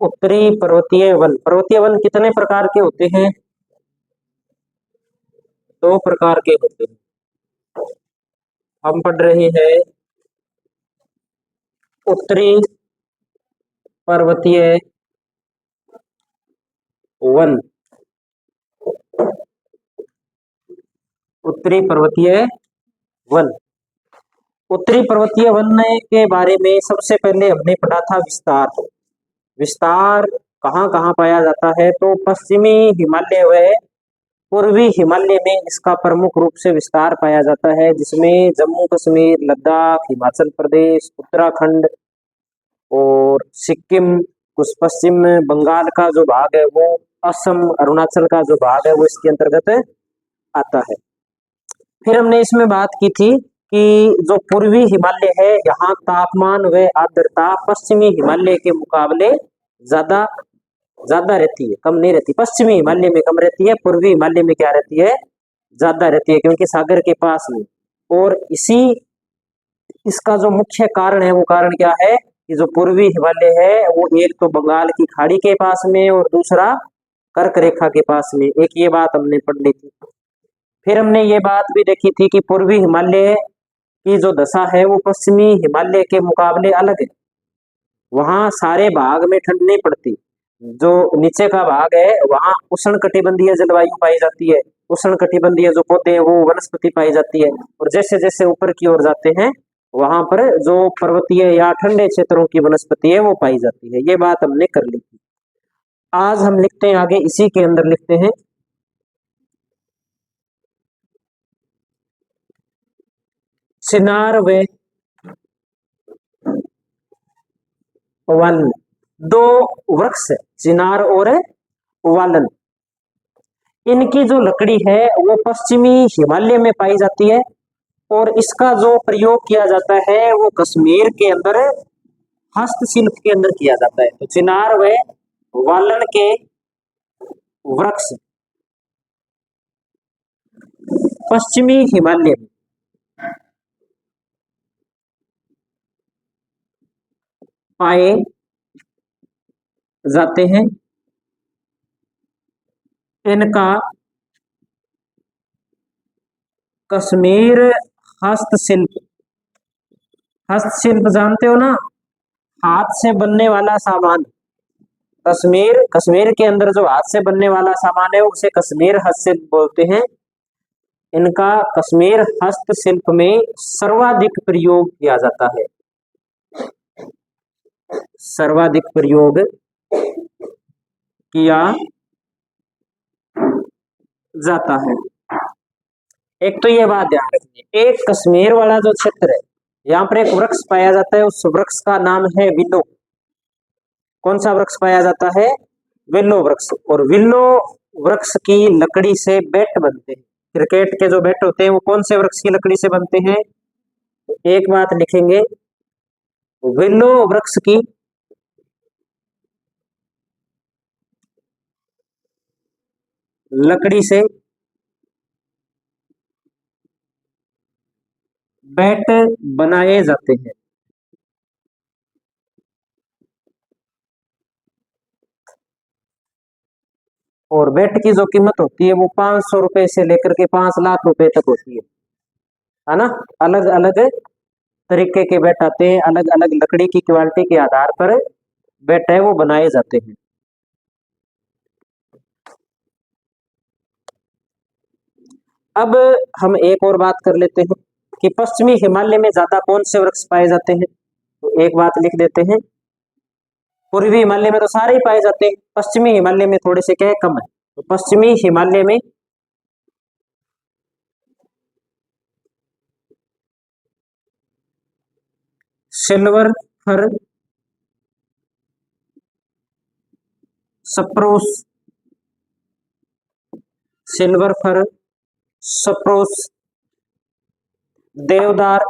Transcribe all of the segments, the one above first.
उत्तरी पर्वतीय वन कितने प्रकार के होते हैं? दो प्रकार के होते हैं। हम पढ़ रहे हैं उत्तरी पर्वतीय वन। उत्तरी पर्वतीय वन। उत्तरी पर्वतीय वन के बारे में सबसे पहले हमने पढ़ा था विस्तार। विस्तार कहाँ कहाँ पाया जाता है? तो पश्चिमी हिमालय व पूर्वी हिमालय में इसका प्रमुख रूप से विस्तार पाया जाता है, जिसमें जम्मू कश्मीर, लद्दाख, हिमाचल प्रदेश, उत्तराखंड और सिक्किम, कुछ पश्चिम बंगाल का जो भाग है वो, असम, अरुणाचल का जो भाग है वो इसके अंतर्गत आता है। फिर हमने इसमें बात की थी कि जो पूर्वी हिमालय है यहाँ तापमान व आर्द्रता पश्चिमी हिमालय के मुकाबले ज्यादा ज्यादा रहती है, कम नहीं रहती। पश्चिमी हिमालय में कम रहती है, पूर्वी हिमालय में क्या रहती है? ज्यादा रहती है, क्योंकि सागर के पास में। और इसी इसका जो मुख्य कारण है वो कारण क्या है कि जो पूर्वी हिमालय है वो एक तो बंगाल की खाड़ी के पास में और दूसरा कर्क रेखा के पास में। एक ये बात हमने पढ़ ली थी। फिर हमने ये बात भी देखी थी कि पूर्वी हिमालय की जो दशा है वो पश्चिमी हिमालय के मुकाबले अलग है। वहां सारे भाग में ठंड नहीं पड़ती। जो नीचे का भाग है वहां उष्ण कटिबंधीय जलवायु पाई जाती है। उष्ण कटिबंधीय जो पौधे हैं वो वनस्पति पाई जाती है। और जैसे जैसे ऊपर की ओर जाते हैं वहां पर जो पर्वतीय या ठंडे क्षेत्रों की वनस्पति है वो पाई जाती है। ये बात हमने कर ली थी। आज हम लिखते हैं आगे, इसी के अंदर लिखते हैं चिनार व वालन। दो वृक्ष चिनार और वालन, इनकी जो लकड़ी है वो पश्चिमी हिमालय में पाई जाती है और इसका जो प्रयोग किया जाता है वो कश्मीर के अंदर हस्तशिल्प के अंदर किया जाता है। तो चिनार व वालन के वृक्ष पश्चिमी हिमालय में पाए जाते हैं। इनका कश्मीर हस्तशिल्प, हस्तशिल्प जानते हो ना, हाथ से बनने वाला सामान। कश्मीर कश्मीर के अंदर जो हाथ से बनने वाला सामान है उसे कश्मीर हस्तशिल्प बोलते हैं। इनका कश्मीर हस्तशिल्प में सर्वाधिक प्रयोग किया जाता है। सर्वाधिक प्रयोग किया जाता है। एक तो ये बात ध्यान रखिए, एक कश्मीर वाला जो क्षेत्र है यहाँ पर एक वृक्ष पाया जाता है, उस वृक्ष का नाम है विल्लो। कौन सा वृक्ष पाया जाता है? विल्लो वृक्ष। और विल्लो वृक्ष की लकड़ी से बैट बनते हैं। क्रिकेट के जो बैट होते हैं वो कौन से वृक्ष की लकड़ी से बनते हैं? एक बात लिखेंगे, विल्लो वृक्ष की लकड़ी से बैट बनाए जाते हैं। और बैट की जो कीमत होती है वो 500 रुपए से लेकर के 5 लाख रुपए तक होती है ना। अलग अलग तरीके के बैट आते हैं, अलग अलग लकड़ी की क्वालिटी के आधार पर बैट है वो बनाए जाते हैं। अब हम एक और बात कर लेते हैं कि पश्चिमी हिमालय में ज्यादा कौन से वृक्ष पाए जाते हैं। तो एक बात लिख देते हैं, पूर्वी हिमालय में तो सारे ही पाए जाते हैं, पश्चिमी हिमालय में थोड़े से क्या है, कम है। तो पश्चिमी हिमालय में सिल्वर फर, सप्रूस, सिल्वर फर, सप्रूस, देवदार,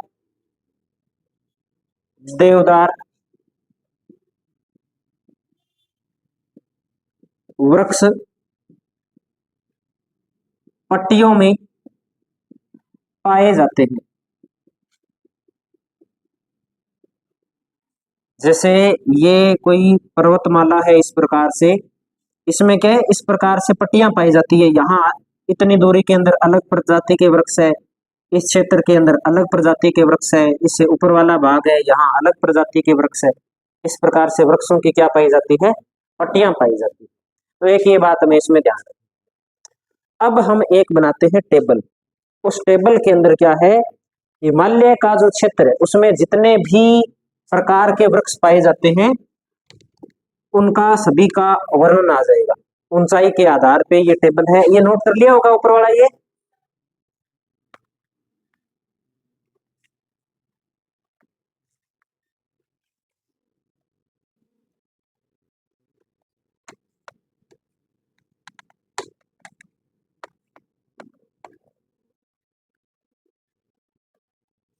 देवदार वृक्ष पट्टियों में पाए जाते हैं। जैसे ये कोई पर्वतमाला है इस प्रकार से, इसमें क्या है, इस प्रकार से पट्टियां पाई जाती है। यहाँ इतनी दूरी के अंदर अलग प्रजाति के वृक्ष है, इस क्षेत्र के अंदर अलग प्रजाति के वृक्ष है, इससे ऊपर वाला भाग है यहाँ अलग प्रजाति के वृक्ष है। इस प्रकार से वृक्षों की क्या पाई जाती है, पट्टियां पाई जाती है। तो एक ये बात हमें इसमें ध्यान रखना। अब हम एक बनाते हैं टेबल। उस टेबल के अंदर क्या है, हिमालय का जो क्षेत्र है उसमें जितने भी प्रकार के वृक्ष पाए जाते हैं उनका सभी का वर्णन आ जाएगा ऊंचाई के आधार पे। ये टेबल है, ये नोट कर लिया होगा ऊपर वाला। ये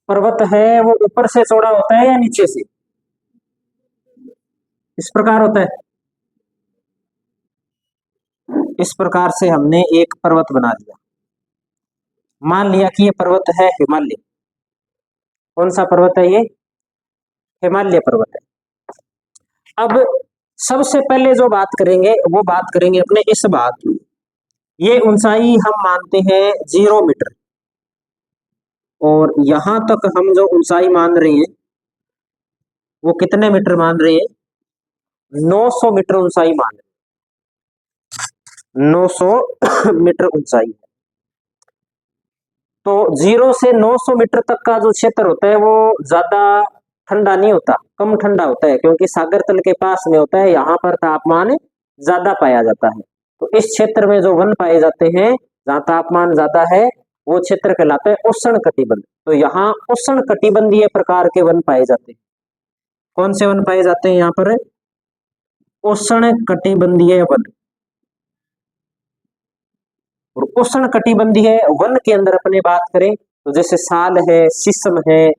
पर्वत है वो ऊपर से चौड़ा होता है या नीचे से, इस प्रकार होता है। इस प्रकार से हमने एक पर्वत बना लिया, मान लिया कि ये पर्वत है हिमालय। कौन सा पर्वत है ये, हिमालय पर्वत है। अब सबसे पहले जो बात करेंगे वो बात करेंगे अपने इस भाग की। ये ऊंचाई हम मानते हैं 0 मीटर, और यहां तक हम जो ऊंचाई मान रहे हैं वो कितने मीटर मान रहे हैं, 900 मीटर ऊंचाई मान रहे हैं। 900 मीटर ऊंचाई। तो 0 से 900 मीटर तक का जो क्षेत्र होता है वो ज्यादा ठंडा नहीं होता, कम ठंडा होता है, क्योंकि सागर तल के पास में होता है, यहाँ पर तापमान ज्यादा पाया जाता है। तो इस क्षेत्र में जो वन पाए जाते हैं जहाँ तापमान ज्यादा है वो क्षेत्र कहलाता है उष्ण कटिबंध। तो यहाँ उष्ण कटिबंधीय प्रकार के वन पाए जाते हैं। कौन से वन पाए जाते हैं यहाँ पर, उष्ण कटिबंधीय वन। और उष्ण कटिबंधीय वन के अंदर अपने बात करें तो जैसे साल है, शीशम है,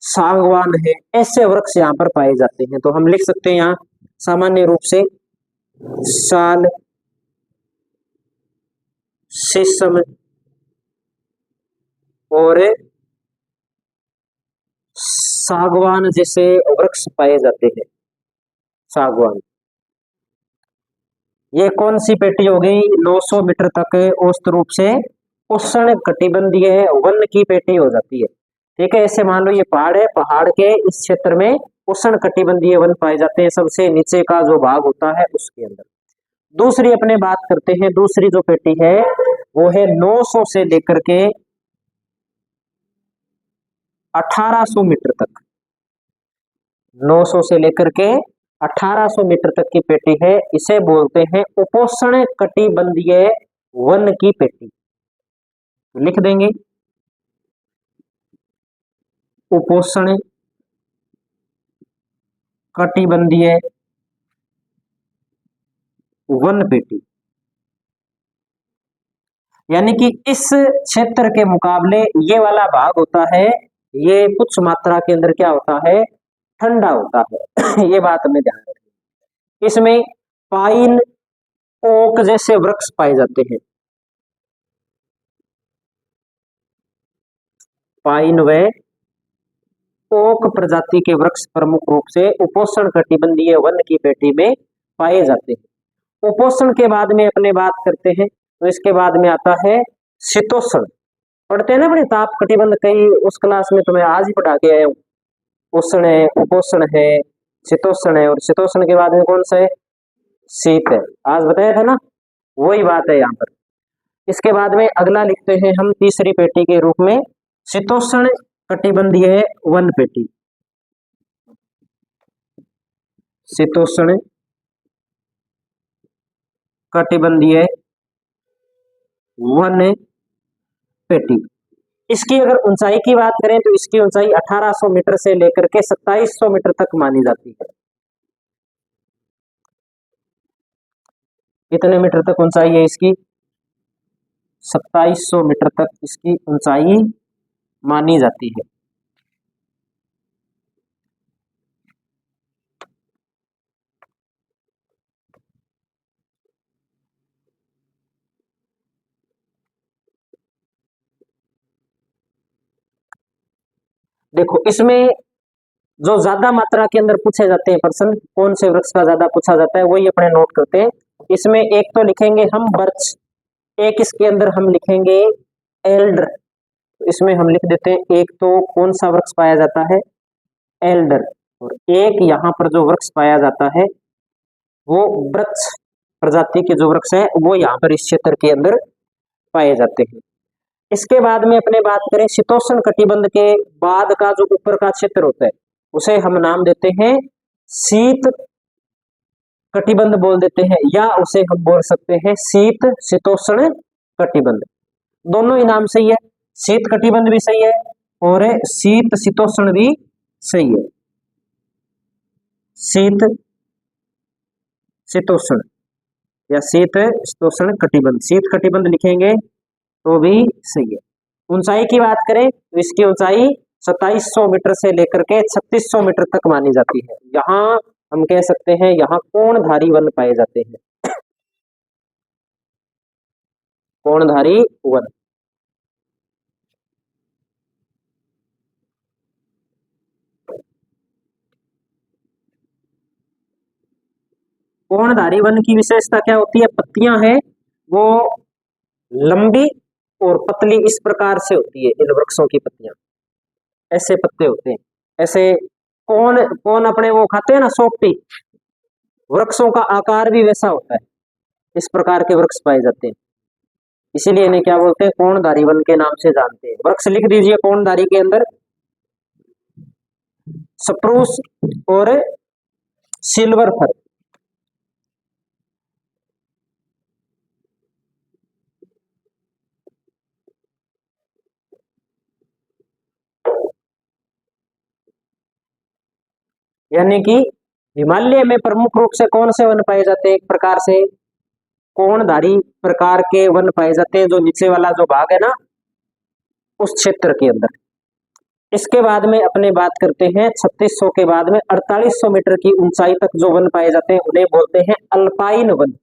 सागवान है, ऐसे वृक्ष यहाँ पर पाए जाते हैं। तो हम लिख सकते हैं यहाँ सामान्य रूप से साल, शीशम और सागवान जैसे वृक्ष पाए जाते हैं। सागवान, ये कौन सी पेटी हो गई, 900 मीटर तक औसत रूप से उष्ण कटिबंधीय वन की पेटी हो जाती है। ठीक है, ऐसे मान लो ये पहाड़ है, पहाड़ के इस क्षेत्र में उष्ण कटिबंधीय वन पाए जाते हैं, सबसे नीचे का जो भाग होता है उसके अंदर। दूसरी अपने बात करते हैं, दूसरी जो पेटी है वो है 900 से लेकर के 1800 मीटर तक। 900 से लेकर के 1800 मीटर तक की पेटी है, इसे बोलते हैं उपोष्ण कटिबंधीय वन की पेटी। लिख देंगे उपोष्ण कटिबंधीय वन पेटी। यानी कि इस क्षेत्र के मुकाबले ये वाला भाग होता है, ये कुछ मात्रा के अंदर क्या होता है, ठंडा होता है। ये बात हमें ध्यान रखनी। इसमें पाइन, ओक जैसे वृक्ष पाए जाते हैं। पाइन व ओक प्रजाति के वृक्ष प्रमुख रूप से उपोष्ण कटिबंधीय वन की पेटी में पाए जाते हैं। उपोष्ण के बाद में अपने बात करते हैं तो इसके बाद में आता है शीतोष्ण। पढ़ते हैं ना अपने ताप कटिबंध, कई उस क्लास में तुम्हें आज ही पढ़ा के आया हूँ। उष्ण है, उपोष्ण है, शीतोष्ण है, और शीतोष्ण के बाद में कौन सा है, शीत है। आज बताया था ना, वही बात है यहाँ पर। इसके बाद में अगला लिखते हैं हम तीसरी पेटी के रूप में शीतोष्ण कटिबंधीय वन पेटी। शीतोष्ण कटिबंधीय वन पेटी। इसकी अगर ऊंचाई की बात करें तो इसकी ऊंचाई 1800 मीटर से लेकर के 2700 मीटर तक मानी जाती है। कितने मीटर तक ऊंचाई है इसकी, 2700 मीटर तक इसकी ऊंचाई मानी जाती है। देखो इसमें जो ज्यादा मात्रा के अंदर पूछे जाते हैं प्रश्न, कौन से वृक्ष का ज्यादा पूछा जाता है, वही अपने नोट करते हैं। इसमें एक तो लिखेंगे हम बर्च, एक इसके अंदर हम लिखेंगे एल्डर। इसमें हम लिख देते हैं एक तो कौन सा वृक्ष पाया जाता है, एल्डर, और एक यहाँ पर जो वृक्ष पाया जाता है वो वृक्ष प्रजाति के जो वृक्ष है वो यहाँ पर इस क्षेत्र के अंदर पाए जाते हैं। इसके बाद में अपने बात करें शीतोष्ण कटिबंध के बाद का जो ऊपर का क्षेत्र होता है उसे हम नाम देते हैं शीत कटिबंध बोल देते हैं, या उसे हम बोल सकते हैं शीत शीतोष्ण कटिबंध। दोनों ही नाम सही है, शीत कटिबंध भी सही है और शीत शीतोष्ण भी सही है। शीत शीतोष्ण या शीत शीतोष्ण कटिबंध, शीत कटिबंध लिखेंगे तो भी सही है। ऊंचाई की बात करें तो इसकी ऊंचाई 2700 मीटर से लेकर के 3600 मीटर तक मानी जाती है। यहाँ हम कह सकते हैं यहाँ कोणधारी वन पाए जाते हैं, कोणधारी वन। कोणधारी वन की विशेषता क्या होती है, पत्तियां हैं वो लंबी और पतली इस प्रकार से होती है, इन वृक्षों की पत्तियां ऐसे पत्ते होते हैं, ऐसे कौन कौन अपने वो खाते हैं ना सोपटी, वृक्षों का आकार भी वैसा होता है, इस प्रकार के वृक्ष पाए जाते हैं, इसीलिए इन्हें क्या बोलते हैं, कोणधारी वन के नाम से जानते हैं। वृक्ष लिख दीजिए कोणधारी के अंदर, स्प्रूस और सिल्वर फर। यानी कि हिमालय में प्रमुख रूप से कौन से वन पाए जाते हैं, एक प्रकार से कोणधारी प्रकार के वन पाए जाते हैं, जो नीचे वाला जो भाग है ना उस क्षेत्र के अंदर। इसके बाद में अपने बात करते हैं 3600 के बाद में 4800 मीटर की ऊंचाई तक जो वन पाए जाते हैं उन्हें बोलते हैं अल्पाइन वन,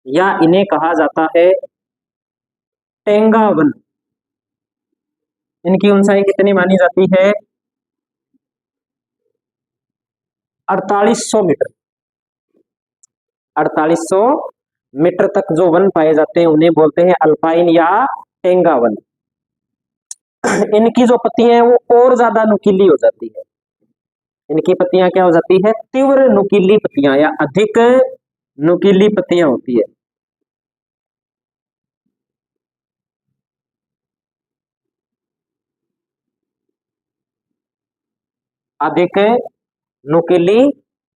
या इन्हें कहा जाता है टेंगा वन। इनकी ऊंचाई कितनी मानी जाती है, 4800 मीटर, 4800 मीटर तक जो वन पाए जाते हैं उन्हें बोलते हैं अल्पाइन या टेंगा वन। इनकी जो पत्तियां हैं वो और ज्यादा नुकीली हो जाती है, इनकी पत्तियां क्या हो जाती है, तीव्र नुकीली पत्तियां या अधिक नुकीली पत्तियां होती है। अधिक नुकीली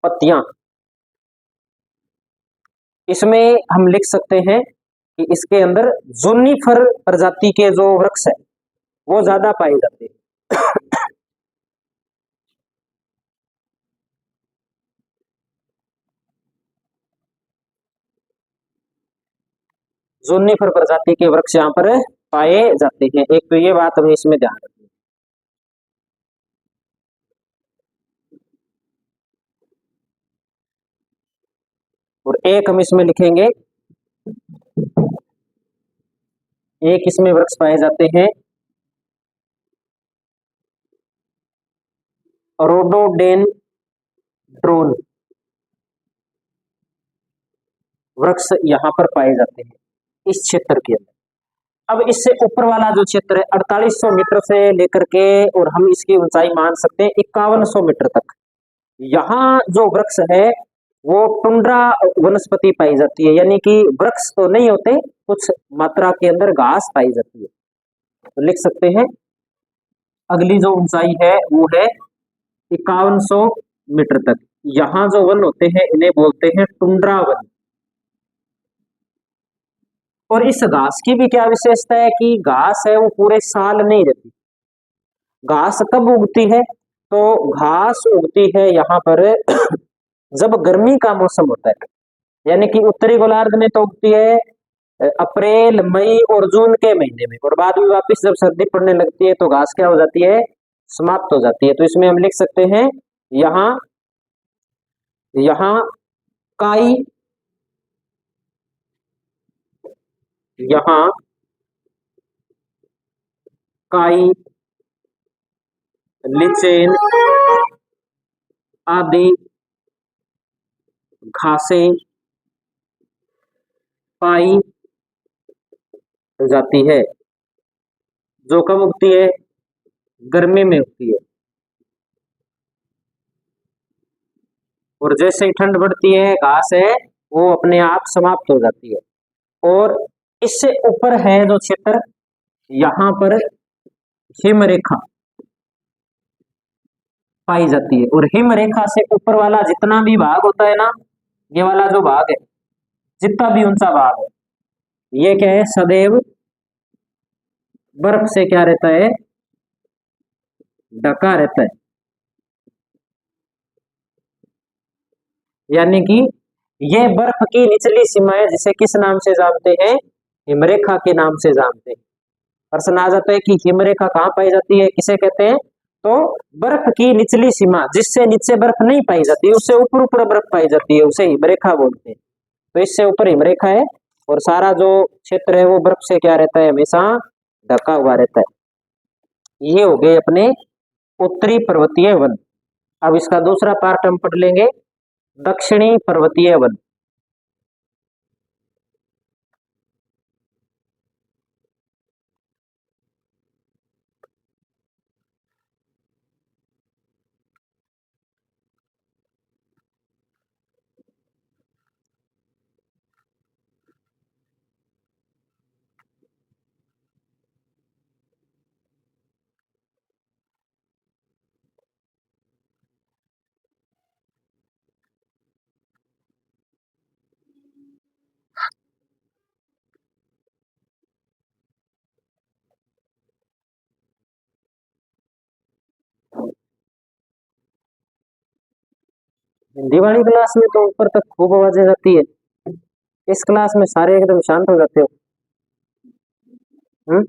पत्तियां, इसमें हम लिख सकते हैं कि इसके अंदर जूनिफर प्रजाति के जो वृक्ष है वो ज्यादा पाए जाते हैं। जूनिफर प्रजाति के वृक्ष यहाँ पर पाए जाते हैं, एक तो ये बात हमें इसमें ध्यान रखनी। और एक हम इसमें लिखेंगे, एक इसमें वृक्ष पाए जाते हैं रोडोडेंड्रोन वृक्ष यहाँ पर पाए जाते हैं इस क्षेत्र के अंदर। अब इससे ऊपर वाला जो क्षेत्र है 4800 मीटर से लेकर के, और हम इसकी ऊंचाई मान सकते हैं 5100 मीटर तक, यहाँ जो वृक्ष है वो टुंड्रा वनस्पति पाई जाती है, यानी कि वृक्ष तो नहीं होते, कुछ मात्रा के अंदर घास पाई जाती है। तो लिख सकते हैं अगली जो ऊंचाई है वो है 5100 मीटर तक, यहाँ जो वन होते हैं इन्हें बोलते हैं टुंड्रा वन। और इस घास की भी क्या विशेषता है कि घास है वो पूरे साल नहीं रहती, घास कब उगती है, तो घास उगती है यहाँ पर जब गर्मी का मौसम होता है, यानी कि उत्तरी गोलार्ध में तो उगती है अप्रैल मई और जून के महीने में, और बाद में वापस जब सर्दी पड़ने लगती है तो घास क्या हो जाती है, समाप्त हो जाती है। तो इसमें हम लिख सकते हैं यहाँ यहाँ काई, यहाँ काई, लिचेन आदि घासें पाई जाती है। जो कब उगती है? गर्मी में उगती है। और जैसे ही ठंड बढ़ती है घास है वो अपने आप समाप्त हो जाती है। और इससे ऊपर है जो क्षेत्र, यहाँ पर हिम रेखा पाई जाती है। और हिम रेखा से ऊपर वाला जितना भी भाग होता है ना, ये वाला जो भाग है, जितना भी ऊंचा भाग है, ये क्या है? सदैव बर्फ से क्या रहता है? ढका रहता है। यानी कि ये बर्फ की निचली सीमा है, जिसे किस नाम से जानते हैं? हिमरेखा के नाम से जानते हैं। प्रश्न आ जाता है कि हिमरेखा कहाँ पाई जाती है, किसे कहते हैं? तो बर्फ की निचली सीमा, जिससे नीचे बर्फ नहीं पाई जाती, उससे ऊपर ऊपर बर्फ पाई जाती है, उसे हिमरेखा बोलते हैं। तो इससे ऊपर हिमरेखा है और सारा जो क्षेत्र है वो बर्फ से क्या रहता है? हमेशा ढका हुआ रहता है। ये हो गए अपने उत्तरी पर्वतीय वन। अब इसका दूसरा पार्ट हम पढ़ लेंगे, दक्षिणी पर्वतीय वन। हिंदी वाली क्लास में तो ऊपर तक खूब आवाजें जाती है, इस क्लास में सारे एकदम शांत हो जाते हो। हम्म।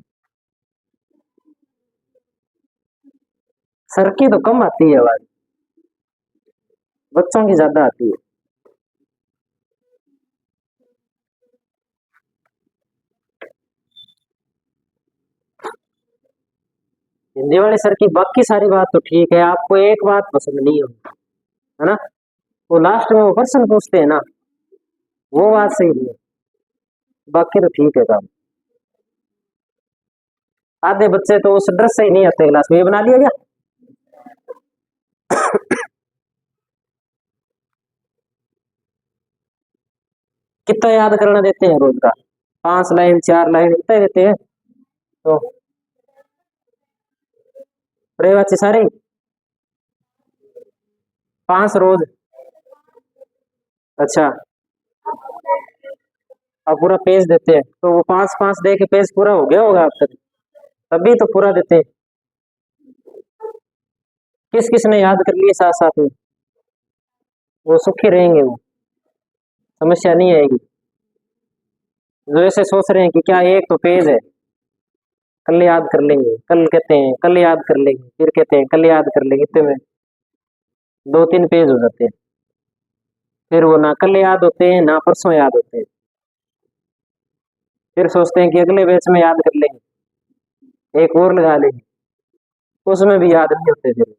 सर की तो कम आती है आवाज, बच्चों की ज्यादा आती है। हिंदी वाले सर की बाकी सारी बात तो ठीक है, आपको एक बात पसंद नहीं हो, है ना? वो लास्ट में वो प्रश्न पूछते हैं ना, वो बात सही नहीं है। बाकी तो ठीक है काम। आधे बच्चे तो उस ड्रेस से ही नहीं आते क्लास में। ये बना लिया क्या? कितना याद करना देते हैं रोज का? 5 लाइन 4 लाइन इतना ही देते हैं। तो बड़े बच्चे सारे 5 रोज? अच्छा। अब पूरा पेज देते हैं तो वो 5 5 दे के पेज पूरा हो गया होगा अब तक, तभी तो पूरा देते हैं। किस किस ने याद कर लिए साथ साथ में? वो सुखी रहेंगे, वो समस्या नहीं आएगी। जो ऐसे सोच रहे हैं कि क्या एक तो पेज है, कल याद कर लेंगे, कल कहते हैं कल याद कर लेंगे, फिर कहते हैं कल याद कर लेंगे, इतने में 2 3 पेज हो जाते हैं। फिर वो ना कल याद होते हैं ना परसों याद होते हैं। फिर सोचते हैं कि अगले बैच में याद कर लेंगे, एक और लगा लेंगे, उसमें भी याद नहीं होते फिर।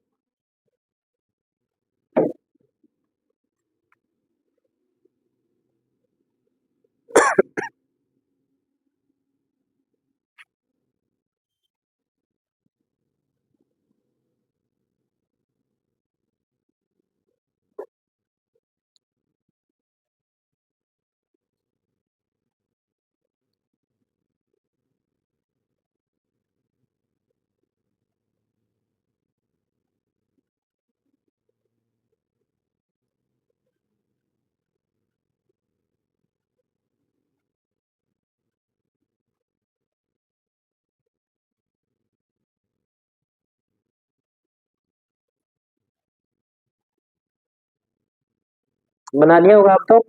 बना लिया होगा आप तो।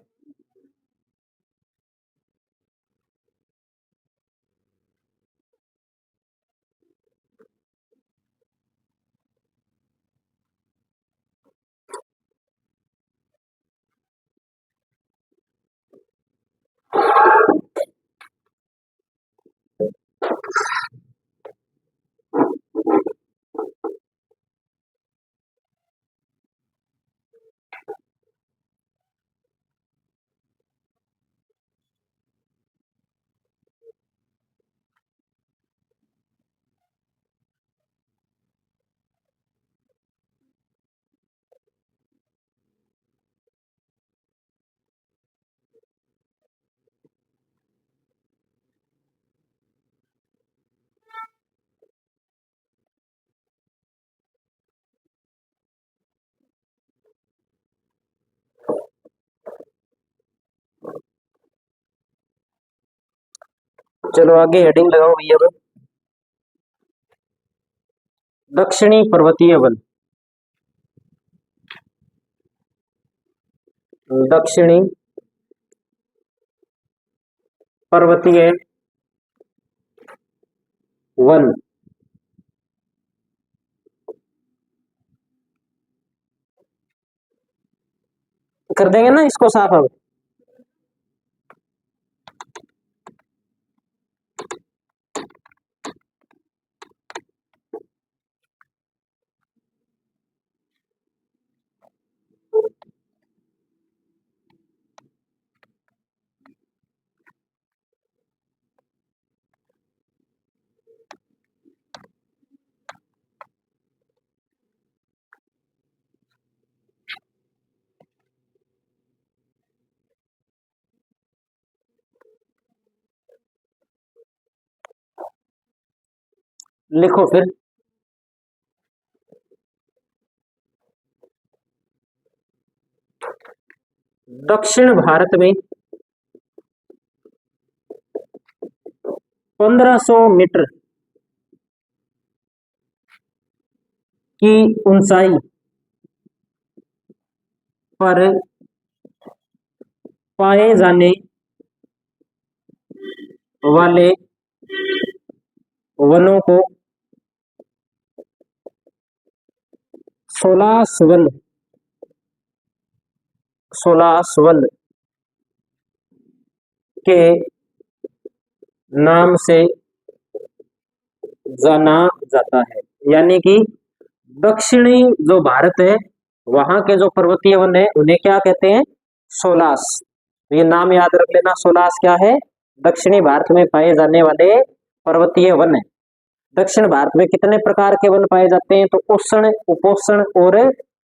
चलो आगे हेडिंग लगाओ भैया। अब दक्षिणी पर्वतीय वन, दक्षिणी पर्वतीय वन। कर देंगे ना इसको साफ अब। लिखो फिर। दक्षिण भारत में 1500 मीटर की ऊंचाई पर पाए जाने वाले वनों को सोलास वन, सोलास वन के नाम से जाना जाता है। यानी कि दक्षिणी जो भारत है वहां के जो पर्वतीय वन है उन्हें क्या कहते हैं? सोलास। ये नाम याद रख लेना, सोलास क्या है? दक्षिणी भारत में पाए जाने वाले पर्वतीय वन है। दक्षिण भारत में कितने प्रकार के वन पाए जाते हैं? तो उष्ण, उपोष्ण और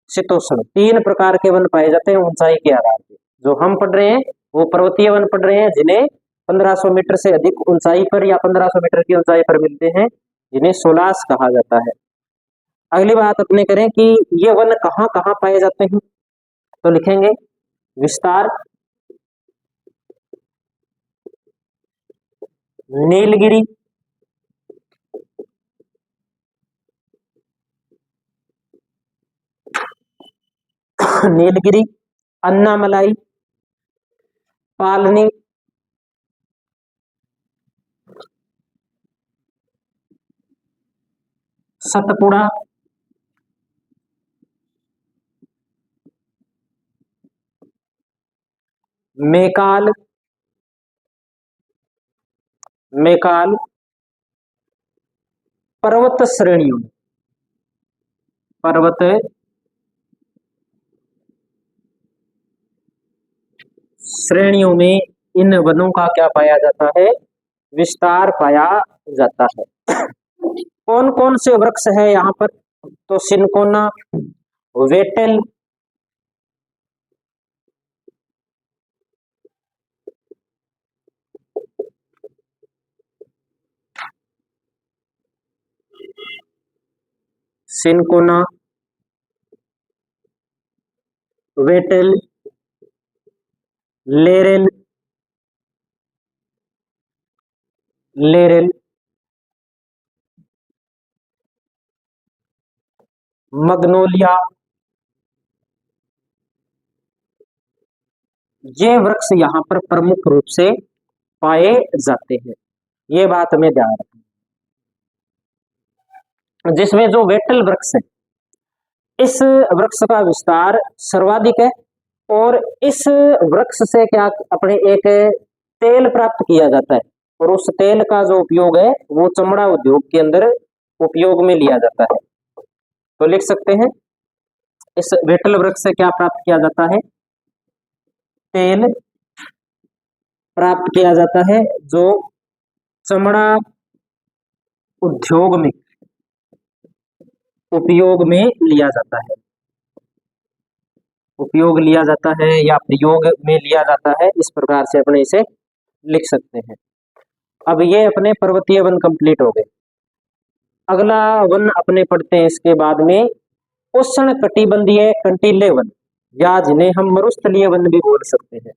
शीतोष्ण, 3 प्रकार के वन पाए जाते हैं ऊंचाई के आधार पर। जो हम पढ़ रहे हैं वो पर्वतीय वन पढ़ रहे हैं जिन्हें 1500 मीटर से अधिक ऊंचाई पर या 1500 मीटर की ऊंचाई पर मिलते हैं, जिन्हें सोलास कहा जाता है। अगली बात अपने करें कि ये वन कहाँ कहाँ पाए जाते हैं, तो लिखेंगे विस्तार, नीलगिरी, नीलगिरी, अन्नामलाई, पालनी, सतपुड़ा, मेकाल, मेकाल पर्वत श्रेणियों, पर्वत श्रेणियों में इन वनों का क्या पाया जाता है? विस्तार पाया जाता है। कौन कौन से वृक्ष है यहाँ पर? तो सिनकोना, वेटल, सिनकोना, वेटल, लेरेल, लेरेल, मग्नोलिया, ये वृक्ष यहाँ पर प्रमुख रूप से पाए जाते हैं। ये बात हमें ध्यान रखना। जिसमें जो वेटल वृक्ष है, इस वृक्ष का विस्तार सर्वाधिक है और इस वृक्ष से क्या अपने एक तेल प्राप्त किया जाता है और उस तेल का जो उपयोग है वो चमड़ा उद्योग के अंदर उपयोग में लिया जाता है। तो लिख सकते हैं इस वेटल वृक्ष से क्या प्राप्त किया जाता है? तेल प्राप्त किया जाता है जो चमड़ा उद्योग में उपयोग में लिया जाता है, उपयोग लिया जाता है या प्रयोग में लिया जाता है। इस प्रकार से अपने इसे लिख सकते हैं। अब ये अपने पर्वतीय वन कंप्लीट हो गए। अगला वन अपने पढ़ते हैं इसके बाद में उष्ण कटिबंधीय कंटीले वन, या जिन्हें हम मरुस्थलीय वन भी बोल सकते हैं।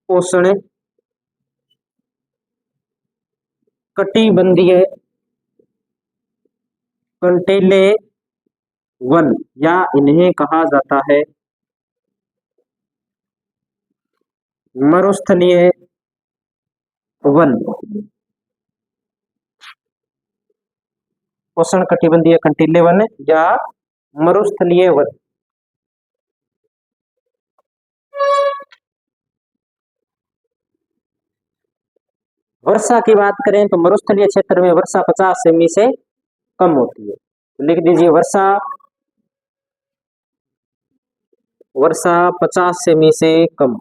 उष्ण कटिबंधीय कंटीले वन, या इन्हें कहा जाता है मरुस्थलीय वन। उष्ण कटिबंधीय कंटीले वन या मरुस्थलीय वन। वर्षा की बात करें तो मरुस्थलीय क्षेत्र में वर्षा 50 सेमी से कम होती है। तो लिख दीजिए वर्षा 50 सेमी से कम।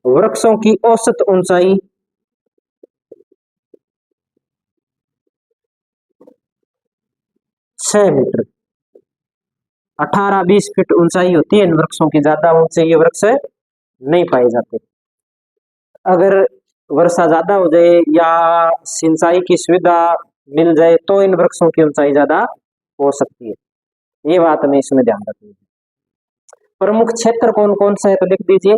वृक्षों की औसत ऊंचाई 6 मीटर, 18-20 फीट ऊंचाई होती है इन वृक्षों की। ज्यादा ऊंचे ये वृक्ष नहीं पाए जाते। अगर वर्षा ज्यादा हो जाए या सिंचाई की सुविधा मिल जाए तो इन वृक्षों की ऊंचाई ज्यादा हो सकती है। ये बात हमें इसमें ध्यान रखनी है। प्रमुख क्षेत्र कौन कौन सा है तो लिख दीजिए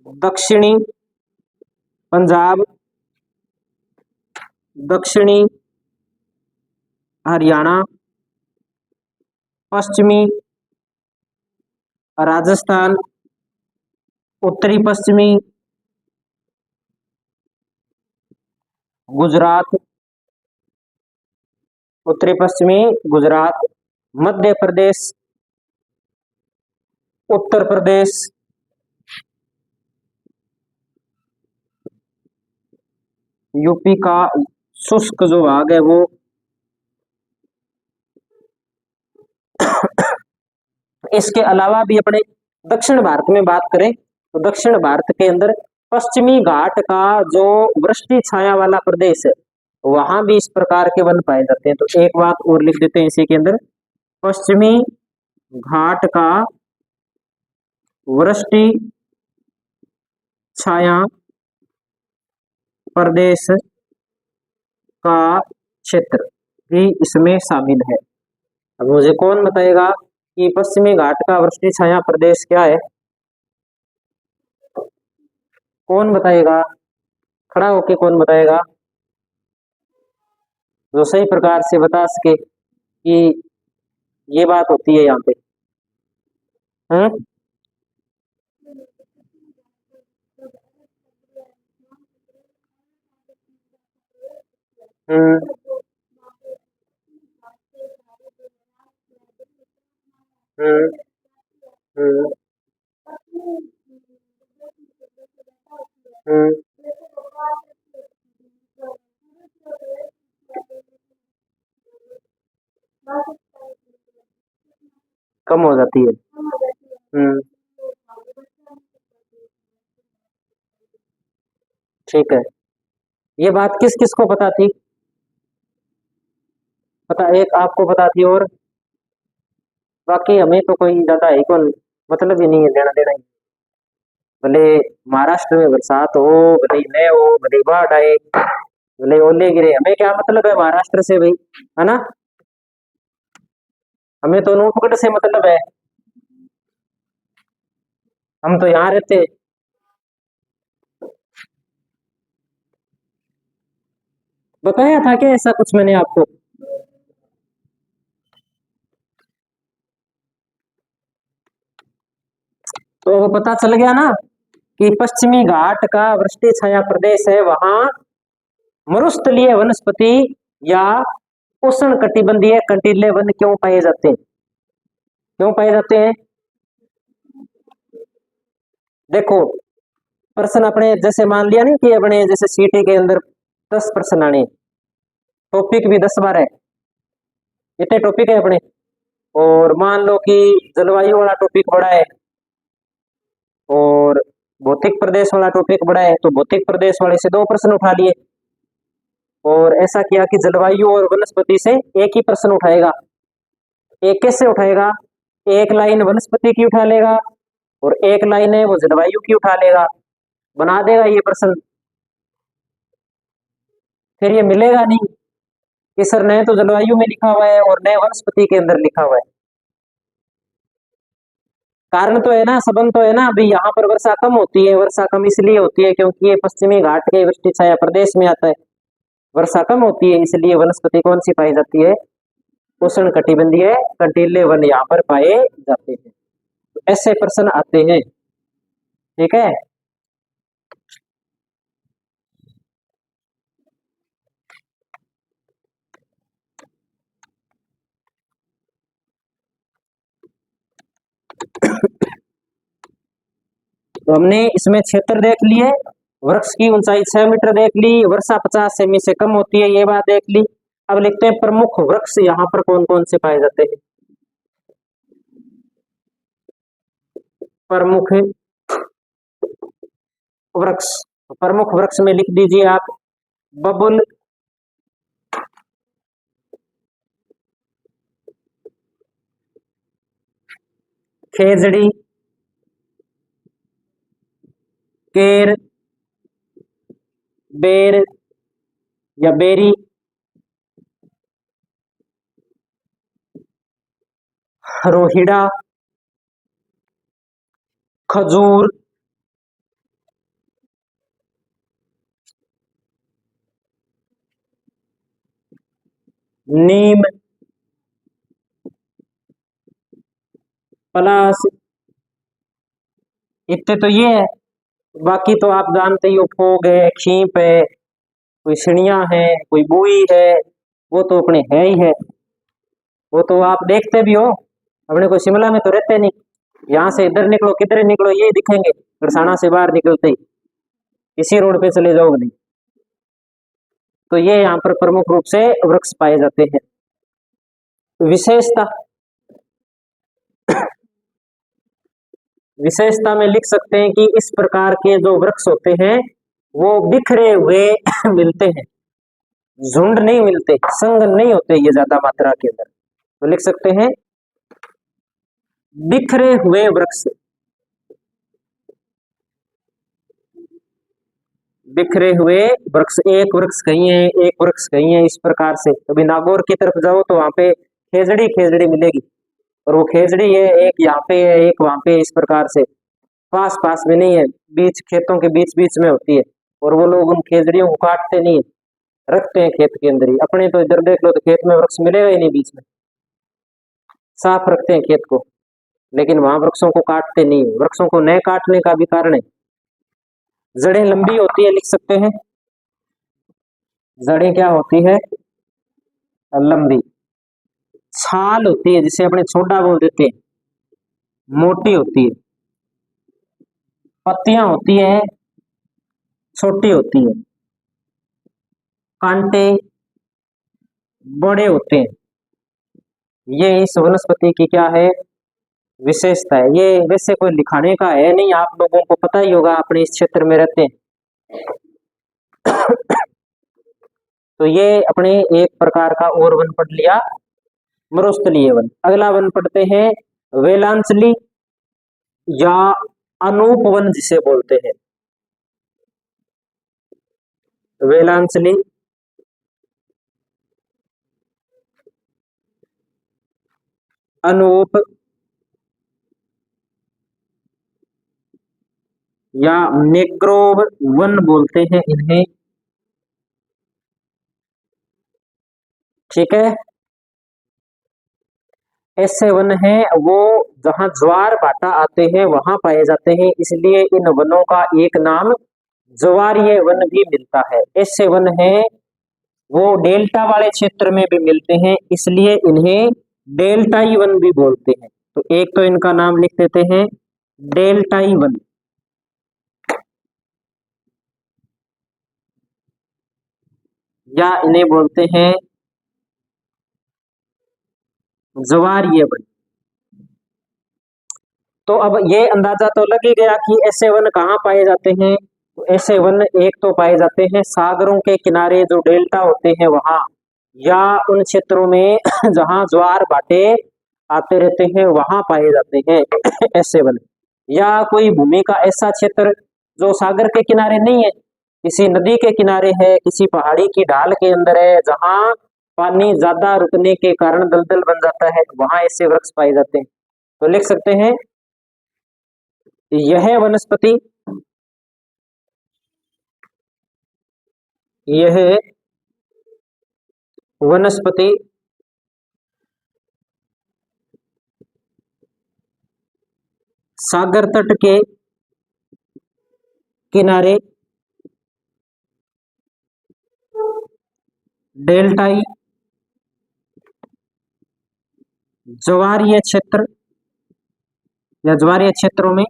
दक्षिणी पंजाब, दक्षिणी हरियाणा, पश्चिमी राजस्थान, उत्तरी पश्चिमी गुजरात, उत्तरी पश्चिमी गुजरात, मध्य प्रदेश, उत्तर प्रदेश, यूपी का शुष्क जो भाग है वो, इसके अलावा भी अपने दक्षिण भारत में बात करें तो दक्षिण भारत के अंदर पश्चिमी घाट का जो वृष्टि छाया वाला प्रदेश है वहां भी इस प्रकार के वन पाए जाते हैं। तो एक बात और लिख देते हैं इसी के अंदर, पश्चिमी घाट का वृष्टि छाया प्रदेश का क्षेत्र भी इसमें शामिल है। अब मुझे कौन बताएगा कि पश्चिमी घाट का वृष्टि छाया प्रदेश क्या है? कौन बताएगा? खड़ा होके कौन बताएगा जो सही प्रकार से बता सके कि ये बात होती है यहाँ पे। हम्म हम्म हम्म हम्म हम्म, कम हो जाती है। ठीक है। ये बात किस किस को पता थी? पता, एक आपको पता थी और बाकी हमें तो कोई ज्यादा है कौन, मतलब ही नहीं है लेना देना ही। भले महाराष्ट्र में बरसात हो, भले ही न हो, भले ही बाढ़ आए, भले ओले गिरे, हमें क्या मतलब है महाराष्ट्र से भाई, है ना? हमें तो नोटबुक से मतलब है, हम तो यहाँ रहते। बताया था क्या ऐसा कुछ मैंने आपको? तो वो पता चल गया ना कि पश्चिमी घाट का वृष्टि छाया प्रदेश है, वहां मरुस्थलीय वनस्पति या उष्ण कटिबंधीय कंटीले वन क्यों पाए जाते हैं? क्यों पाए जाते हैं? देखो, प्रश्न अपने जैसे मान लिया नहीं कि अपने जैसे सीटी के अंदर 10 प्रश्न आने, टॉपिक भी 10-12 है, इतने टॉपिक है अपने। और मान लो कि जलवायु वाला टॉपिक बड़ा है और भौतिक प्रदेश वाला टॉपिक बड़ा है, तो भौतिक प्रदेश वाले से 2 प्रश्न उठा लिए और ऐसा किया कि जलवायु और वनस्पति से एक ही प्रश्न उठाएगा। एक कैसे उठाएगा? एक लाइन वनस्पति की उठा लेगा और एक लाइन है वो जलवायु की उठा लेगा, बना देगा ये प्रश्न। फिर ये मिलेगा नहीं कि सर नए तो जलवायु में लिखा हुआ है और नए वनस्पति के अंदर लिखा हुआ है। कारण तो है ना, संबंध तो है ना। अभी यहाँ पर वर्षा कम होती है, वर्षा कम इसलिए होती है क्योंकि ये पश्चिमी घाट के वृष्टि छाया प्रदेश में आता है। वर्षा कम होती है इसलिए वनस्पति कौन सी पाई जाती है? उष्ण कटिबंधीय कंटीले वन यहाँ पर पाए जाते हैं। तो ऐसे प्रश्न आते हैं, ठीक है। तो हमने इसमें क्षेत्र देख लिए, वृक्ष की ऊंचाई 6 मीटर देख ली, वर्षा 50 सेमी से कम होती है, ये बात देख ली। अब लिखते हैं प्रमुख वृक्ष यहाँ पर कौन कौन से पाए जाते हैं। प्रमुख वृक्ष, प्रमुख वृक्ष में लिख दीजिए आप बबुल, खेजड़ी, केर, बेर या बेरी, रोहिड़ा, खजूर, नीम, पलास। इतने तो ये है, बाकी तो आप जानते ही हो, फोग है, खींप है, कोई सिणिया है, कोई बुई है, वो तो अपने है ही है। वो तो आप देखते भी हो, अपने को शिमला में तो रहते नहीं, यहाँ से इधर निकलो किधर निकलो ये दिखेंगे, बरसाना से बाहर निकलते ही इसी रोड पे चले जाओगे नहीं। तो ये यहाँ पर प्रमुख रूप से वृक्ष पाए जाते हैं। विशेषता, विशेषता में लिख सकते हैं कि इस प्रकार के जो वृक्ष होते हैं वो बिखरे हुए मिलते हैं, झुंड नहीं मिलते, संग नहीं होते ये ज्यादा मात्रा के अंदर। तो लिख सकते हैं बिखरे हुए वृक्ष, बिखरे हुए वृक्ष। एक वृक्ष कहीं है, एक वृक्ष कहीं है, इस प्रकार से। कभी नागौर की तरफ जाओ तो वहां पे खेजड़ी खेजड़ी मिलेगी, और वो खेजड़ी है एक यहाँ पे है एक वहां पे, इस प्रकार से पास पास में नहीं है, बीच खेतों के बीच बीच में होती है। और वो लोग उन खेजड़ियों को काटते नहीं है, रखते हैं खेत के अंदर ही। अपने तो इधर देख लो तो खेत में वृक्ष मिलेगा ही नहीं, बीच में साफ रखते हैं खेत को, लेकिन वहां वृक्षों को काटते नहीं है। वृक्षों को न काटने का भी कारण है, जड़ें लंबी होती है, लिख सकते हैं जड़ें क्या होती है? लंबी। छाल होती है जिसे अपने छोटा बोल देते हैं, मोटी होती है। पत्तियां होती है, छोटी होती है। कांटे बड़े होते हैं। ये इस वनस्पति की क्या है? विशेषता है। ये वैसे कोई लिखाने का है नहीं, आप लोगों को पता ही होगा, अपने इस क्षेत्र में रहते हैं। तो ये अपने एक प्रकार का और वन पढ़ लिया, मरुस्थलीय वन। अगला वन पढ़ते हैं वेलांचली या अनूप वन जिसे बोलते हैं। वेलांचली, अनूप या मैंग्रोव वन बोलते हैं इन्हें, ठीक है। ऐसे वन है वो जहां ज्वार भाटा आते हैं वहां पाए जाते हैं, इसलिए इन वनों का एक नाम ज्वारीय वन भी मिलता है। ऐसे वन है वो डेल्टा वाले क्षेत्र में भी मिलते हैं, इसलिए इन्हें डेल्टाई वन भी बोलते हैं। तो एक तो इनका नाम लिख देते हैं डेल्टाई वन, या इन्हें बोलते हैं ज्वारीय वन। तो अब ये अंदाजा तो लग ही गया कि ऐसे वन कहाँ पाए जाते हैं। तो ऐसे वन एक तो पाए जाते हैं सागरों के किनारे जो डेल्टा होते हैं वहां, या उन क्षेत्रों में जहां ज्वार भाटे आते रहते हैं वहां पाए जाते हैं ऐसे वन। या कोई भूमि का ऐसा क्षेत्र जो सागर के किनारे नहीं है, किसी नदी के किनारे है, किसी पहाड़ी की ढाल के अंदर है, जहां पानी ज्यादा रुकने के कारण दलदल बन जाता है, वहां ऐसे वृक्ष पाए जाते हैं। तो लिख सकते हैं यह वनस्पति, यह वनस्पति सागर तट के किनारे डेल्टाई ज्वारीय क्षेत्र या ज्वारीय क्षेत्रों में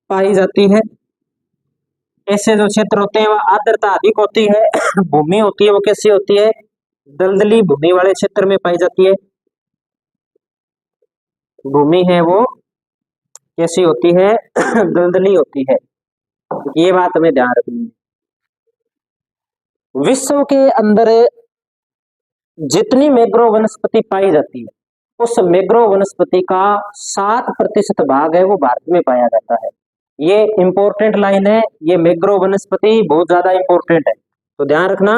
पाई जाती है। ऐसे जो क्षेत्र होते हैं वह आर्द्रता अधिक होती है। भूमि होती है वो कैसी होती है? दलदली भूमि वाले क्षेत्र में पाई जाती है। भूमि है वो कैसी होती है? दलदली होती है। ये बात हमें ध्यान रखनी है। विश्व के अंदर जितनी मैग्रोव वनस्पति पाई जाती है, उस मैग्रोव वनस्पति का 7% भाग है वो भारत में पाया जाता है। ये इंपॉर्टेंट लाइन है, ये मैग्रोव वनस्पति बहुत ज्यादा इंपॉर्टेंट है, तो ध्यान रखना।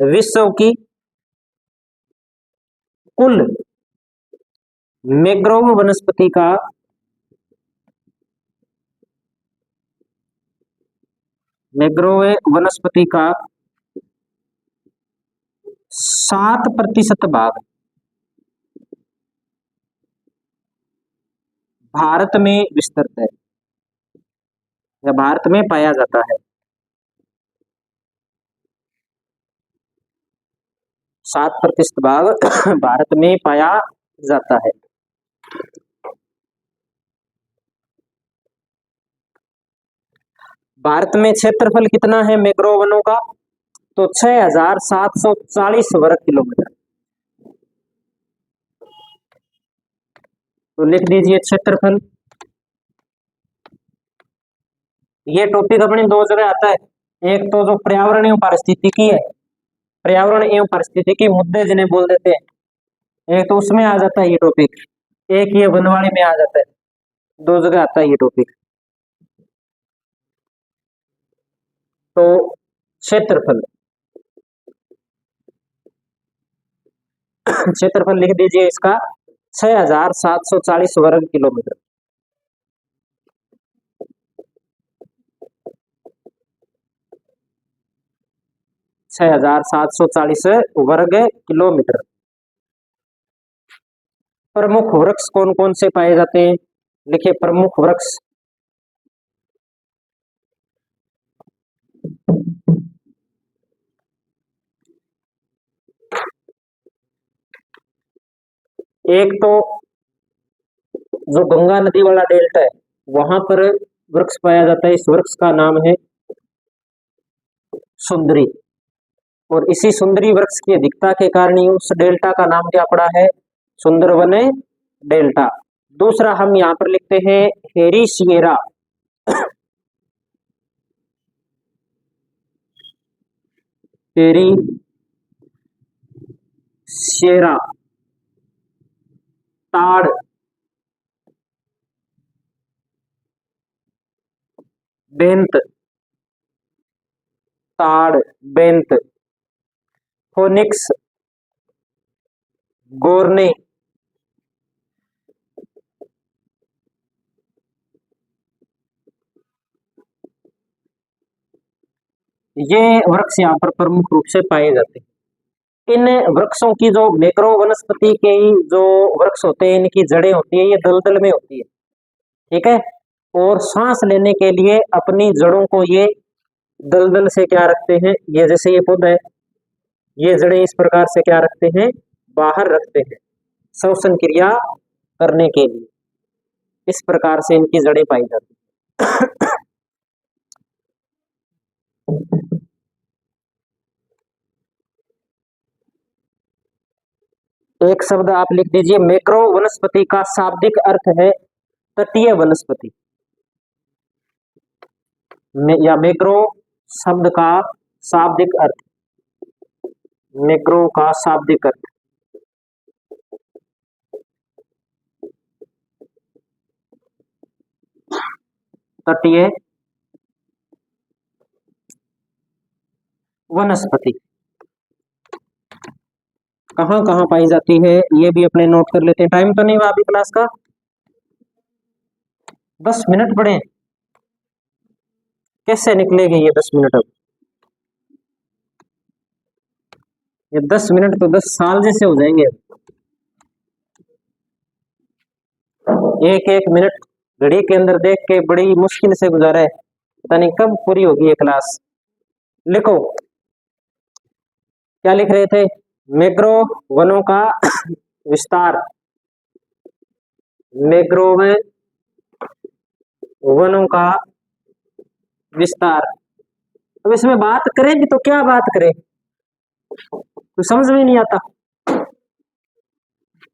विश्व की कुल मैग्रोव वनस्पति का 7% भाग भारत में विस्तृत है या भारत में पाया जाता है। 7% भाग भारत में पाया जाता है। भारत में क्षेत्रफल कितना है मैग्रोव वनों का? तो 6,740 वर्ग किलोमीटर। तो लिख दीजिए क्षेत्रफल। ये टॉपिक अपने दो जगह आता है, एक तो जो पर्यावरण एवं पारिस्थितिकी है, पर्यावरण एवं पारिस्थितिकी मुद्दे जिन्हें बोल देते हैं, एक तो उसमें आ जाता है ये टॉपिक, एक ये वनवाणी में आ जाता है। दो जगह आता है ये टॉपिक। तो क्षेत्रफल, क्षेत्रफल लिख दीजिए इसका 6,740 वर्ग किलोमीटर। 6,740 वर्ग किलोमीटर। प्रमुख वृक्ष कौन कौन से पाए जाते हैं? लिखिए प्रमुख वृक्ष। एक तो जो गंगा नदी वाला डेल्टा है वहां पर वृक्ष पाया जाता है, इस वृक्ष का नाम है सुंदरी, और इसी सुंदरी वृक्ष की अधिकता के कारण ही उस डेल्टा का नाम क्या पड़ा है? सुंदरवन डेल्टा। दूसरा हम यहाँ पर लिखते हैं हेरी सिएरा। हेरी सिएरा, ताड़, बेंत, ताड़, बेंत, फोनिक्स, गोरने, ये वृक्ष यहाँ पर प्रमुख रूप से पाए जाते हैं। इन वृक्षों की जो मैक्रो वनस्पति के जो वृक्ष होते हैं, इनकी जड़ें होती है ये दलदल में होती है, ठीक है, और सांस लेने के लिए अपनी जड़ों को ये दलदल से क्या रखते हैं, ये जैसे ये पौधा है, ये जड़ें इस प्रकार से क्या रखते हैं? बाहर रखते हैं श्वसन क्रिया करने के लिए। इस प्रकार से इनकी जड़ें पाई जाती है। एक शब्द आप लिख दीजिए, मैक्रो वनस्पति का शाब्दिक अर्थ है तटीय वनस्पति, या मैक्रो शब्द का शाब्दिक अर्थ, मैक्रो का शाब्दिक अर्थ तटीय वनस्पति कहाँ कहाँ पाई जाती है, ये भी अपने नोट कर लेते हैं। टाइम तो नहीं हुआ अभी क्लास का, 10 मिनट पड़े, कैसे निकलेगी ये 10 मिनट? अब ये 10 मिनट तो 10 साल जैसे हो जाएंगे। एक एक मिनट घड़ी के अंदर देख के बड़ी मुश्किल से गुजारा है, पता नहीं कब पूरी होगी ये क्लास। लिखो, क्या लिख रहे थे? मैग्रो वनों का विस्तार, मैग्रो में वनों का विस्तार। अब इसमें बात करें भी तो क्या बात करें, तो समझ में नहीं आता।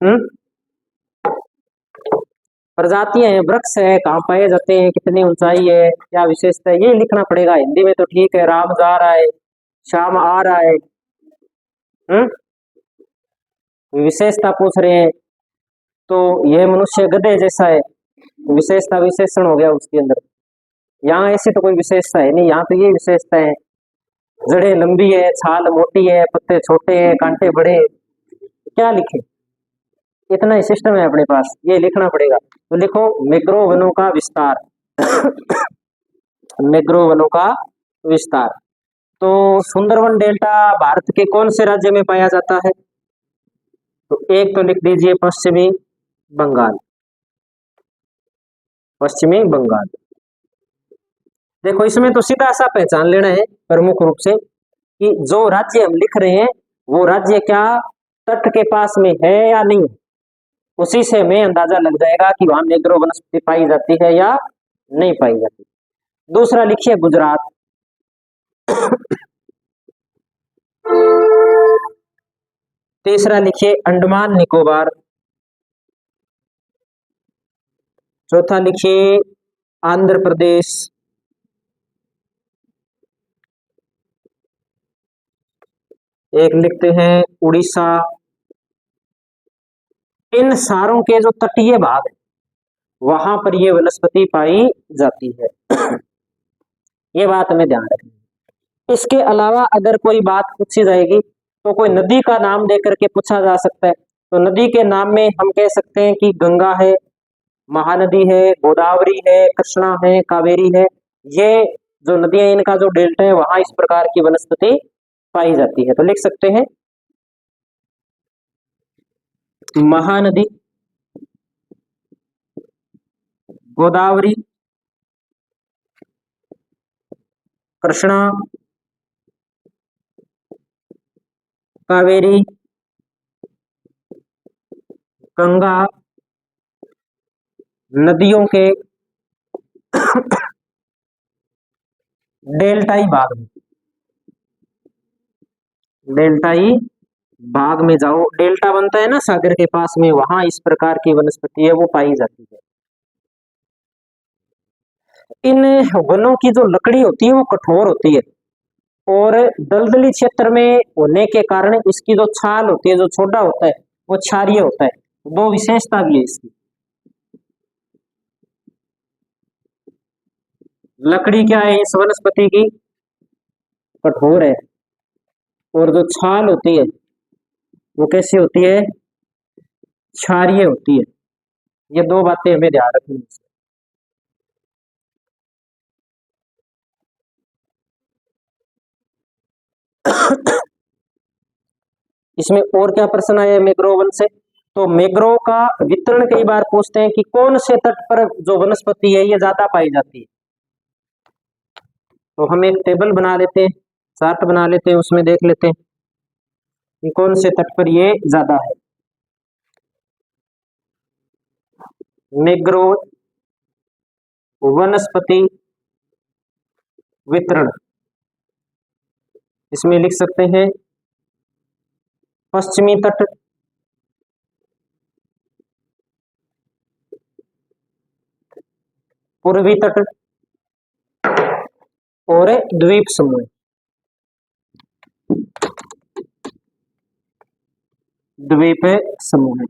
हम्म, प्रजातियां हैं, वृक्ष है, कहाँ पाए जाते हैं, कितनी ऊंचाई है, क्या विशेषता है, ये लिखना पड़ेगा। हिंदी में तो ठीक है, राम जा रहा है, श्याम आ रहा है। हम्म, विशेषता पूछ रहे हैं तो यह मनुष्य गधे जैसा है, विशेषता विशेषण हो गया उसके अंदर। यहाँ ऐसे तो कोई विशेषता है नहीं, यहाँ तो ये विशेषता है, जड़ें लंबी है, छाल मोटी है, पत्ते छोटे हैं, कांटे बड़े। क्या लिखे, इतना ही सिस्टम है अपने पास, ये लिखना पड़ेगा। तो लिखो मैग्रो वनों का विस्तार। मैग्रो वनों का विस्तार। तो सुंदरवन डेल्टा भारत के कौन से राज्य में पाया जाता है? तो एक तो लिख दीजिए पश्चिमी बंगाल, पश्चिमी बंगाल। देखो इसमें तो सीधा सा पहचान लेना है प्रमुख रूप से कि जो राज्य हम लिख रहे हैं वो राज्य क्या तट के पास में है या नहीं, उसी से हमें अंदाजा लग जाएगा कि वहां मैग्रो वनस्पति पाई जाती है या नहीं पाई जाती। दूसरा लिखिए गुजरात। तीसरा लिखिए अंडमान निकोबार। चौथा लिखिए आंध्र प्रदेश। एक लिखते हैं उड़ीसा। इन सारों के जो तटीय भाग है वहां पर यह वनस्पति पाई जाती है। ये बात हमें ध्यान रखनी है। इसके अलावा अगर कोई बात पूछी जाएगी तो कोई नदी का नाम देकर के पूछा जा सकता है। तो नदी के नाम में हम कह सकते हैं कि गंगा है, महानदी है, गोदावरी है, कृष्णा है, कावेरी है। ये जो नदियां, इनका जो डेल्टा है वहां इस प्रकार की वनस्पति पाई जाती है। तो लिख सकते हैं महानदी, गोदावरी, कृष्णा, कावेरी, गंगा, नदियों के डेल्टाई भाग में, डेल्टाई भाग में जाओ, डेल्टा बनता है ना सागर के पास में, वहां इस प्रकार की वनस्पति है वो पाई जाती है। इन वनों की जो लकड़ी होती है वो कठोर होती है और दलदली क्षेत्र में होने के कारण इसकी जो छाल होती है, जो छोटा होता है, वो क्षारीय होता है। दो विशेषता भी है इसकी। लकड़ी क्या है इस वनस्पति की? कठोर है। और जो छाल होती है वो कैसी होती है? क्षारीय होती है। ये दो बातें हमें ध्यान रखनी है। इसमें और क्या प्रश्न आया मैग्रोव वन से? तो मैग्रोव का वितरण कई बार पूछते हैं कि कौन से तट पर जो वनस्पति है ये ज्यादा पाई जाती है। तो हम एक टेबल बना लेते हैं, चार्ट बना लेते हैं, उसमें देख लेते हैं कि कौन से तट पर ये ज्यादा है। मैग्रोव वनस्पति वितरण, इसमें लिख सकते हैं पश्चिमी तट, पूर्वी तट और द्वीप समूह। द्वीप समूह।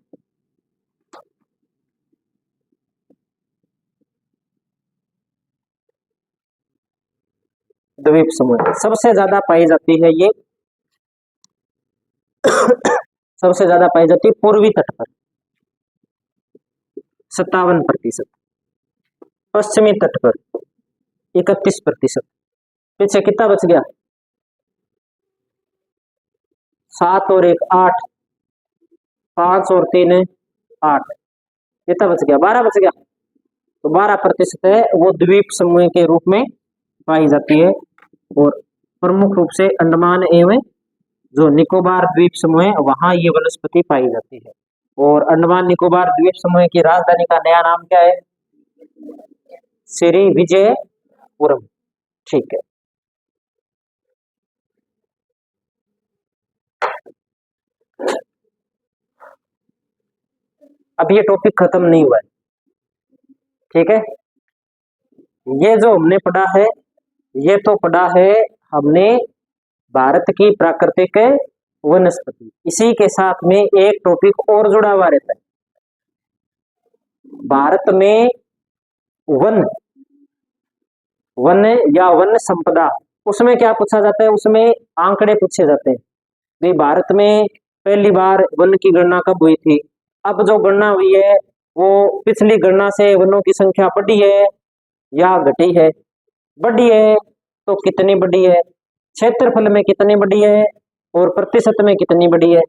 द्वीप समूह सबसे ज्यादा पाई जाती है ये सबसे ज्यादा पाई जाती है पूर्वी तट पर 57%, पश्चिमी तट पर 31%। पीछे कितना बच गया? 7 और 1 8, 5 और 3 8, कितना बच गया? 12 बच गया। तो 12% है वो द्वीप समूह के रूप में पाई जाती है। और प्रमुख रूप से अंडमान एवं जो निकोबार द्वीप समूह है वहां ये वनस्पति पाई जाती है। और अंडमान निकोबार द्वीप समूह की राजधानी का नया नाम क्या है? श्री विजयपुरम। ठीक है, अब ये टॉपिक खत्म नहीं हुआ है। ठीक है, ये जो हमने पढ़ा है ये तो पढ़ा है हमने भारत की प्राकृतिक वनस्पति। इसी के साथ में एक टॉपिक और जुड़ा हुआ रहता है, भारत में वन वन या वन संपदा। उसमें क्या पूछा जाता है? उसमें आंकड़े पूछे जाते हैं। भाई भारत में पहली बार वन की गणना कब हुई थी? अब जो गणना हुई है वो पिछली गणना से वनों की संख्या बढ़ी है या घटी है? बढ़ी है तो कितनी बढ़ी है? क्षेत्रफल में कितनी बढ़ी है और प्रतिशत में कितनी बढ़ी है?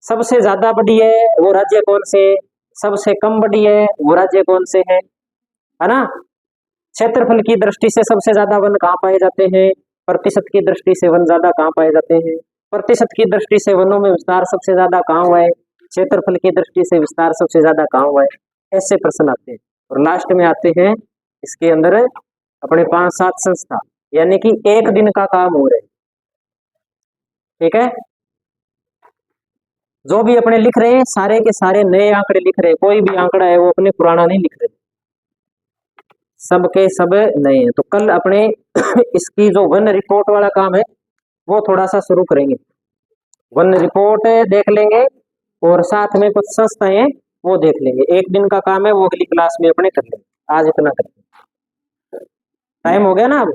सबसे ज्यादा बढ़ी है वो राज्य कौन से? सबसे कम बढ़ी है वो राज्य कौन से है ना? क्षेत्रफल की दृष्टि से सबसे ज्यादा वन कहाँ पाए जाते हैं? प्रतिशत की दृष्टि से वन ज्यादा कहाँ पाए जाते हैं? प्रतिशत की दृष्टि से वनों में विस्तार सबसे ज्यादा कहाँ हुआ है? क्षेत्रफल की दृष्टि से विस्तार सबसे ज्यादा कहाँ हुआ है? ऐसे प्रश्न आते हैं। और लास्ट में आते हैं इसके अंदर अपने 5-7 संस्था, यानी कि एक दिन का काम हो रहा है। ठीक है, जो भी अपने लिख रहे हैं सारे के सारे नए आंकड़े लिख रहे हैं, कोई भी आंकड़ा है वो अपने पुराना नहीं लिख रहे, सबके सब नए हैं। तो कल अपने इसकी जो वन रिपोर्ट वाला काम है वो थोड़ा सा शुरू करेंगे। वन रिपोर्ट देख लेंगे और साथ में कुछ संस्थाएं वो देख लेंगे। एक दिन का काम है वो अगली क्लास में अपने कर लेंगे। आज इतना करते हैं, टाइम हो गया ना अब।